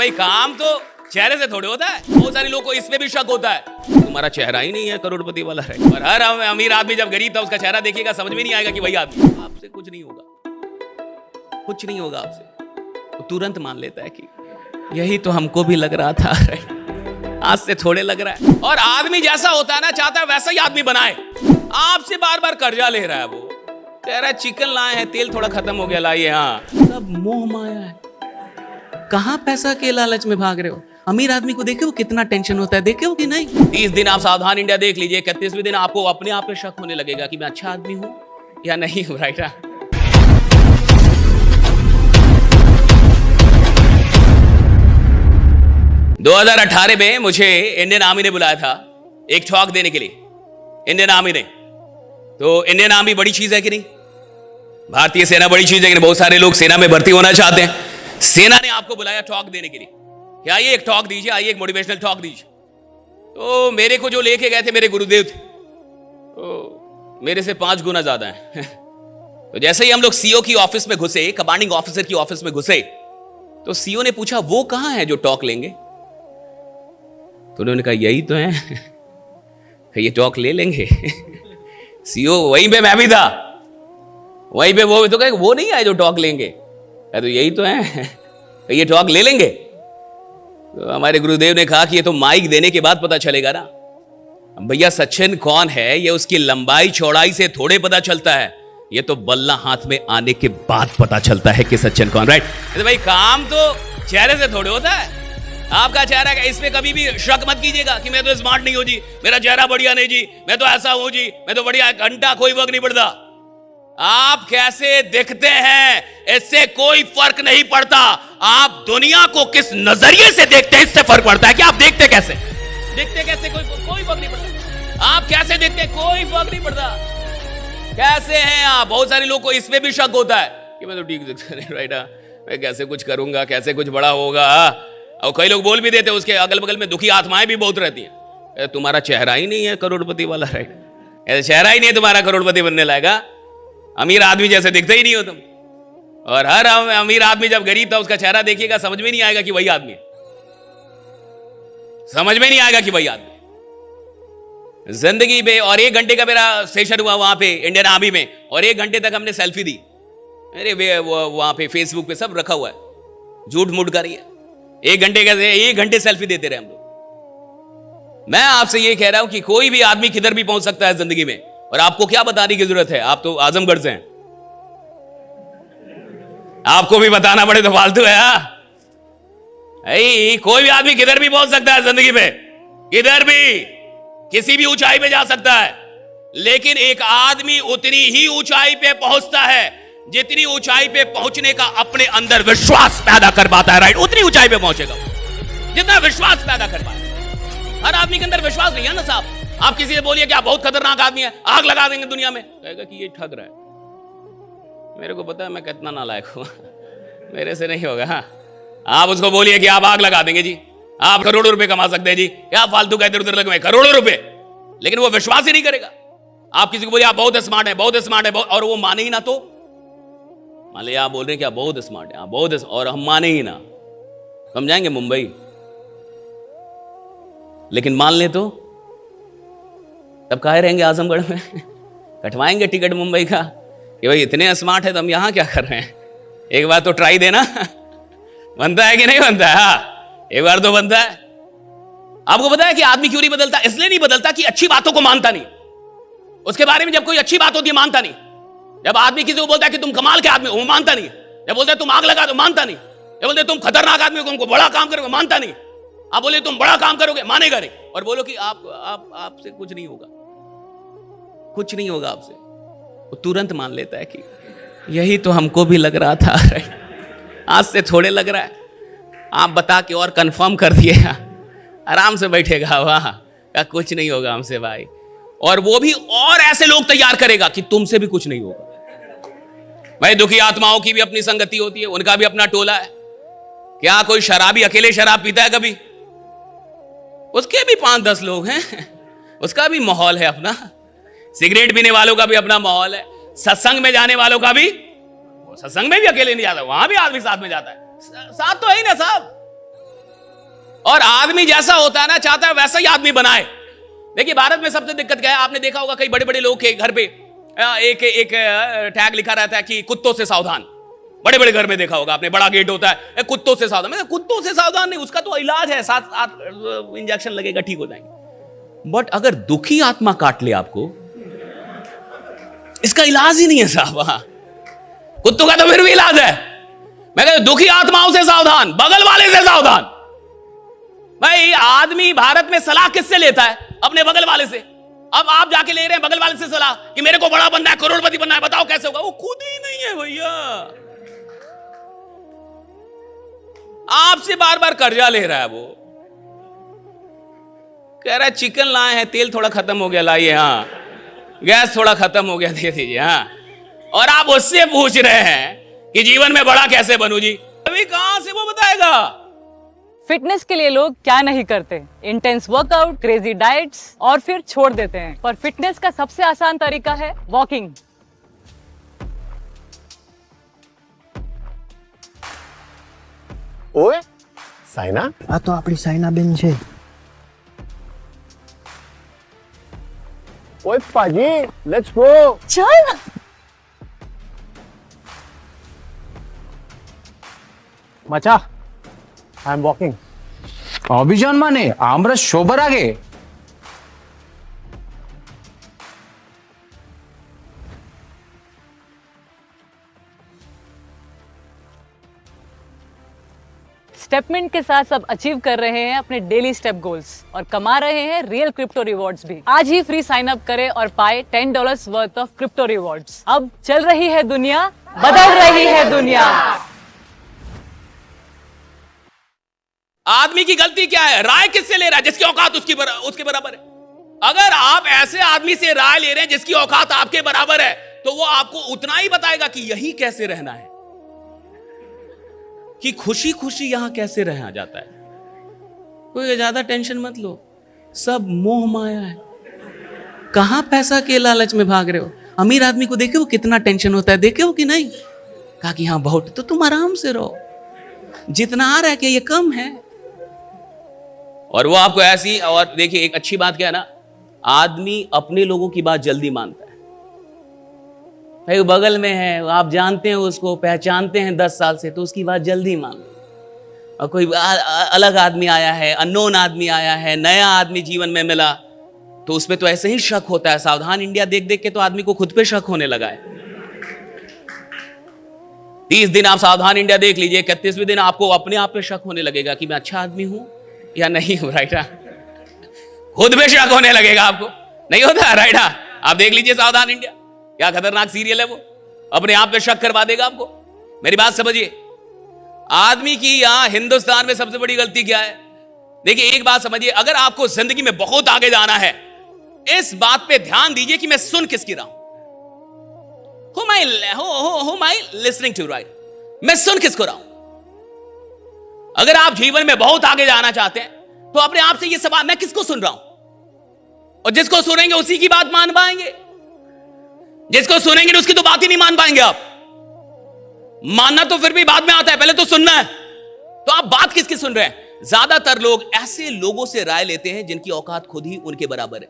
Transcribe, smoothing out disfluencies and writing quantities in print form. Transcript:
भाई काम तो चेहरे से थोड़े होता है। बहुत सारे लोगों को इसमें भी शक होता है तुम्हारा चेहरा ही नहीं है करोड़पति वाला है। और हर अमीर आदमी जब गरीब था उसका चेहरा देखिएगा समझ में नहीं आएगा कि वही आदमी। आपसे कुछ नहीं होगा, कुछ नहीं होगा आपसे। तो तुरंत मान लेता है कि यही तो हमको भी लग रहा था, आज से थोड़े लग रहा है। और आदमी जैसा होता है ना, चाहता है वैसा ही आदमी बनाए। आपसे बार बार कर्जा ले रहा है, वो कह रहा है चिकन लाए हैं, तेल थोड़ा खत्म हो गया लाइए। हाँ, सब मोह माया है। कहां पैसा के लालच में भाग रहे हो। अमीर आदमी को देखे वो कितना टेंशन होता है, देखे हो कि नहीं। 30 दिन आप सावधान इंडिया देख लीजिए, 31वें दिन आपको अपने आप पे शक होने लगेगा कि मैं अच्छा आदमी हूं या नहीं हूं। राइट। 2018 में मुझे इंडियन आर्मी ने बुलाया था एक टॉक देने के लिए। इंडियन आर्मी ने, तो इंडियन आर्मी बड़ी चीज है कि नहीं, भारतीय सेना बड़ी चीज है कि नहीं। बहुत सारे लोग सेना में भर्ती होना चाहते हैं। सेना ने आपको बुलाया टॉक देने के लिए कि आइए एक टॉक दीजिए, आइए एक मोटिवेशनल टॉक दीजिए। तो मेरे को जो लेके गए थे मेरे गुरुदेव थे, तो मेरे से 5 गुना ज्यादा है। तो जैसे ही हम लोग सीओ की ऑफिस में घुसे, कमांडिंग ऑफिसर की ऑफिस में घुसे, तो सीओ ने पूछा वो कहां है जो टॉक लेंगे। तो उन्होंने कहा यही तो है, ये टॉक ले लेंगे। सीओ वहीं पे मैं भी था, वहीं पे वो तो कहे वो नहीं आए जो टॉक लेंगे। तो यही तो है, ये टॉक ले लेंगे। तो हमारे गुरुदेव ने कहा कि ये तो माइक देने के बाद पता चलेगा ना भैया सचिन कौन है, ये उसकी लंबाई चौड़ाई से थोड़े पता चलता है, ये तो बल्ला हाथ में आने के बाद पता चलता है कि सचिन कौन। राइट। तो भाई काम तो चेहरे से थोड़े होता है। आपका चेहरा का, इसमें कभी भी शक मत कीजिएगा कि मैं तो स्मार्ट नहीं हूं जी, मेरा चेहरा बढ़िया नहीं जी, मैं तो ऐसा हूं जी, मैं तो बढ़िया, घंटा कोई फर्क नहीं पड़ता। आप कैसे दिखते हैं इससे कोई फर्क नहीं पड़ता। आप दुनिया को किस नजरिए से देखते हैं इससे फर्क पड़ता है कि आप देखते कैसे कोई फर्क नहीं पड़ता। आप कैसे देखते कोई फर्क नहीं पड़ता। कैसे हैं आप। बहुत सारे लोगों को इसमें भी शक होता है कि मैं तो ठीक दिखता नहीं। राइट। मैं कैसे कुछ करूंगा, कैसे कुछ बड़ा होगा। और कई लोग बोल भी देते हैं, उसके अगल बगल में दुखी आत्माएं भी बहुत रहती हैं, तुम्हारा चेहरा ही नहीं है करोड़पति वाला। राइट। ऐसा चेहरा ही नहीं है तुम्हारा करोड़पति बनने लायक, अमीर आदमी जैसे दिखते ही नहीं हो तुम। और हर अमीर आदमी जब गरीब था उसका चेहरा देखिएगा समझ में नहीं आएगा कि वही आदमी है। समझ में नहीं आएगा कि वही आदमी जिंदगी में। और 1 घंटे का मेरा सेशन हुआ वहां पे इंडियन आर्मी में, और 1 घंटे तक हमने सेल्फी दी। अरे वहां पे फेसबुक पे सब रखा हुआ है, झूठ मूठ कर रही है। 1 घंटे कैसे 1 घंटे सेल्फी देते रहे हम लोग। मैं आपसे ये कह रहा हूं कि कोई भी आदमी किधर भी पहुंच सकता है जिंदगी में, और आपको क्या बताने की जरूरत है। आप तो आजमगढ़ से हैं, आपको भी बताना पड़े तो फालतू है। कोई भी आदमी किधर भी पहुंच सकता है जिंदगी में, किधर भी किसी भी ऊंचाई पे जा सकता है। लेकिन एक आदमी उतनी ही ऊंचाई पे पहुंचता है जितनी ऊंचाई पे पहुंचने का अपने अंदर विश्वास पैदा कर पाता है। राइट। उतनी ऊंचाई पे पहुंचेगा जितना विश्वास पैदा कर पाए। हर आदमी के अंदर विश्वास नहीं है ना साहब। आप किसी से बोलिए कि आप बहुत खतरनाक आदमी है, आग लगा देंगे दुनिया में, कहेगा कि ये ठग रहा है। मेरे को पता है मैं कितना नालायक हूं, मेरे से नहीं होगा। हाँ। आप उसको बोलिए कि आप आग लगा देंगे जी, आप करोड़ों रुपए कमा सकते हैं जी, क्या फालतू का इधर उधर लगे करोड़ों रुपए, लेकिन वो विश्वास ही नहीं करेगा। आप किसी को बोलिए आप बहुत स्मार्ट है, बहुत स्मार्ट है, और वो माने ही ना, तो मान लिया आप बोल रहे हैं कि आप बहुत स्मार्ट है, आप बहुत, और हम माने ही ना, हम जाएंगे मुंबई। लेकिन मान ले तो तब काहे रहेंगे आजमगढ़ में। कटवाएंगे टिकट मुंबई का कि भाई इतने स्मार्ट है तो हम यहां क्या कर रहे हैं। एक बार तो ट्राई देना। बनता है कि नहीं बनता है। हाँ, एक बार तो बनता है। आपको पता है कि आदमी क्यों नहीं बदलता? इसलिए नहीं बदलता कि अच्छी बातों को मानता नहीं। उसके बारे में जब कोई अच्छी बात होती है मानता नहीं। जब आदमी किसी को बोलता है कि तुम कमाल के आदमी हो, वो मानता नहीं। जब बोलते तुम आग लगा दो, मानता नहीं। जब बोलते तुम खतरनाक आदमी हो, तुमको बड़ा काम करोगे, मानता नहीं। आप बोले तुम बड़ा काम करोगे, मानेगा नहीं। और बोलो कि आपसे कुछ नहीं होगा, कुछ नहीं होगा आपसे, वो तुरंत मान लेता है कि यही तो हमको भी लग रहा था, आज से थोड़े लग रहा है। आप बता के और कंफर्म कर दिए, आराम से बैठेगा वहां, कुछ नहीं होगा हमसे भाई। और वो भी और ऐसे लोग तैयार करेगा कि तुमसे भी कुछ नहीं होगा। भाई दुखी आत्माओं की भी अपनी संगति होती है, उनका भी अपना टोला है। क्या कोई शराबी अकेले शराब पीता है कभी? उसके भी 5-10 लोग हैं, उसका भी माहौल है अपना। सिगरेट पीने वालों का भी अपना माहौल है। सत्संग में जाने वालों का भी, सत्संग में भी अकेले नहीं जाता, वहां भी आदमी साथ में जाता है। साथ तो है ही ना साहब, और आदमी जैसा होता है ना, चाहता है वैसा ही आदमी बनाए। देखिए भारत में सबसे दिक्कत क्या है, आपने देखा होगा कई बड़े बड़े लोग के घर पे एक टैग लिखा रहता है कि कुत्तों से सावधान। बड़े बड़े घर में देखा होगा आपने, बड़ा गेट होता है, कुत्तों से सावधान। मतलब कुत्तों से सावधान नहीं, उसका तो इलाज है, 7 इंजेक्शन लगेगा, ठीक हो जाएंगे। बट अगर दुखी आत्मा काट ले आपको, इसका इलाज ही नहीं है साहब। वहां कुत्तों का तो फिर भी इलाज है। मैं कहता हूं दुखी आत्माओं से सावधान, बगल वाले से सावधान। भाई आदमी भारत में सलाह किससे लेता है? अपने बगल वाले से। अब आप जाके ले रहे हैं बगल वाले से सलाह कि मेरे को बड़ा बनना है, करोड़पति बनना है, बताओ कैसे होगा। वो खुद ही नहीं है भैया, आपसे बार बार कर्जा ले रहा है। वो कह रहा है चिकन लाए हैं, तेल थोड़ा खत्म हो गया, लाइए। हाँ, गैस थोड़ा खत्म हो गया, दे दीजिए। हाँ, और आप उससे पूछ रहे हैं कि जीवन में बड़ा कैसे बनूं जी? अभी कहां से वो बताएगा? फिटनेस के लिए लोग क्या नहीं करते, इंटेंस वर्कआउट, क्रेजी डाइट्स और फिर छोड़ देते हैं। पर फिटनेस का सबसे आसान तरीका है वॉकिंग। ओए साइना, આ તો આપણી સાયનાબેન છે. ओए पाजी, लेट्स गो. चल मचा, आई एम वॉकिंग. অভিযান মানে আমরা সবার আগে. स्टेपमिंट के साथ सब अचीव कर रहे हैं अपने डेली स्टेप गोल्स और कमा रहे हैं रियल क्रिप्टो रिवॉर्ड्स भी। आज ही फ्री साइन अप करें और पाए $10 वर्थ ऑफ क्रिप्टो रिवॉर्ड्स। अब चल रही है दुनिया, बदल रही है दुनिया। आदमी की गलती क्या है? राय किससे ले रहा है? जिसकी औकात उसके बराबर है। अगर आप ऐसे आदमी से राय ले रहे हैं जिसकी औकात आपके बराबर है, तो वो आपको उतना ही बताएगा कि यही कैसे रहना है, कि खुशी खुशी यहां कैसे रहा जाता है। कोई ज्यादा टेंशन मत लो, सब मोह माया है। कहां पैसा के लालच में भाग रहे हो? अमीर आदमी को देखे वो कितना टेंशन होता है, देखे हो कि नहीं? कहा कि हाँ बहुत, तो तुम आराम से रहो, जितना आ रहा है कि ये कम है। और वो आपको ऐसी, और देखिए एक अच्छी बात क्या है ना, आदमी अपने लोगों की बात जल्दी मानता है। भाई वो बगल में है, आप जानते हैं उसको, पहचानते हैं 10 साल से, तो उसकी बात जल्दी मान लो। और कोई अलग आदमी आया है, अननोन आदमी आया है, नया आदमी जीवन में मिला, तो उसमें तो ऐसे ही शक होता है। सावधान इंडिया देख देख के तो आदमी को खुद पे शक होने लगा है। 30 दिन आप सावधान इंडिया देख लीजिए, 31वें दिन आपको अपने आप पे शक होने लगेगा कि मैं अच्छा आदमी हूं या नहीं हूं। राइट, खुद पे शक होने लगेगा आपको, नहीं होता? राइट, आप देख लीजिए सावधान इंडिया, क्या खतरनाक सीरियल है वो, अपने आप पे शक करवा देगा आपको। मेरी बात समझिए, आदमी की यहां हिंदुस्तान में सबसे बड़ी गलती क्या है? देखिए एक बात समझिए, अगर आपको जिंदगी में बहुत आगे जाना है, इस बात पे ध्यान दीजिए कि मैं सुन किसकी रहा हूं। Who am I listening to, right? मैं सुन किसको रहा हूं। अगर आप जीवन में बहुत आगे जाना चाहते हैं, तो अपने आप से ये सवाल, मैं किसको सुन रहा हूं? और जिसको सुनेंगे उसी की बात मान पाएंगे, जिसको सुनेंगे उसकी तो बात ही नहीं मान पाएंगे आप। मानना तो फिर भी बाद में आता है, पहले तो सुनना है। तो आप बात किसकी सुन रहे हैं? ज्यादातर लोग ऐसे लोगों से राय लेते हैं जिनकी औकात खुद ही उनके बराबर है।